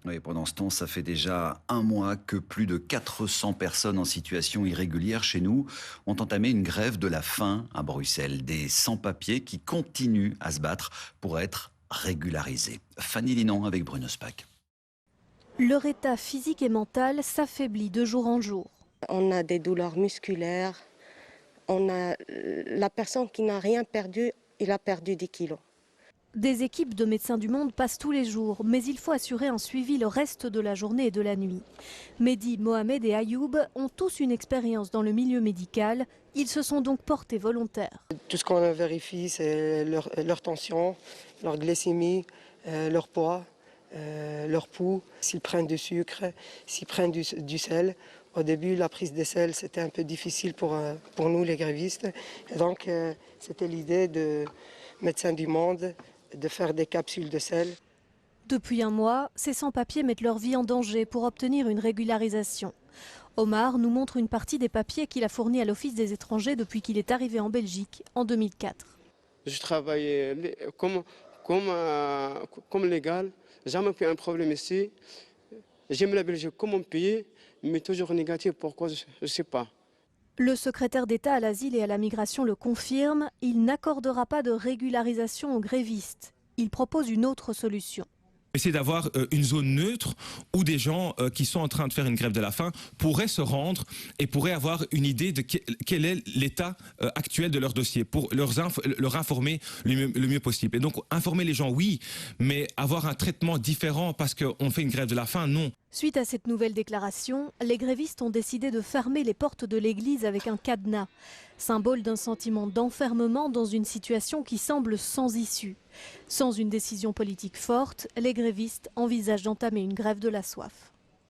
Oui, pendant ce temps, ça fait déjà un mois que plus de 400 personnes en situation irrégulière chez nous ont entamé une grève de la faim à Bruxelles. Des sans-papiers qui continuent à se battre pour être régularisés. Fanny Linon avec Bruno Spack. Leur état physique et mental s'affaiblit de jour en jour. On a des douleurs musculaires, on a la personne qui n'a rien perdu, il a perdu 10 kilos. Des équipes de médecins du monde passent tous les jours, mais il faut assurer un suivi le reste de la journée et de la nuit. Mehdi, Mohamed et Ayoub ont tous une expérience dans le milieu médical. Ils se sont donc portés volontaires. Tout ce qu'on vérifie, c'est leur tension, leur glycémie, leur poids, leur pouls, s'ils prennent du sucre, s'ils prennent du sel. Au début, la prise de sel, c'était un peu difficile pour nous, les grévistes. Et donc, c'était l'idée de Médecins du Monde de faire des capsules de sel. Depuis un mois, ces sans-papiers mettent leur vie en danger pour obtenir une régularisation. Omar nous montre une partie des papiers qu'il a fournis à l'Office des étrangers depuis qu'il est arrivé en Belgique en 2004. Je travaille comme légal, jamais eu un problème ici. J'aime la Belgique comme un pays, mais toujours négatif. Pourquoi, je ne sais pas. Le secrétaire d'État à l'asile et à la migration le confirme, il n'accordera pas de régularisation aux grévistes. Il propose une autre solution. Essayer d'avoir une zone neutre où des gens qui sont en train de faire une grève de la faim pourraient se rendre et pourraient avoir une idée de quel est l'état actuel de leur dossier pour leur informer le mieux possible. Et donc informer les gens, oui, mais avoir un traitement différent parce qu'on fait une grève de la faim, non. Suite à cette nouvelle déclaration, les grévistes ont décidé de fermer les portes de l'église avec un cadenas, symbole d'un sentiment d'enfermement dans une situation qui semble sans issue. Sans une décision politique forte, les grévistes envisagent d'entamer une grève de la soif.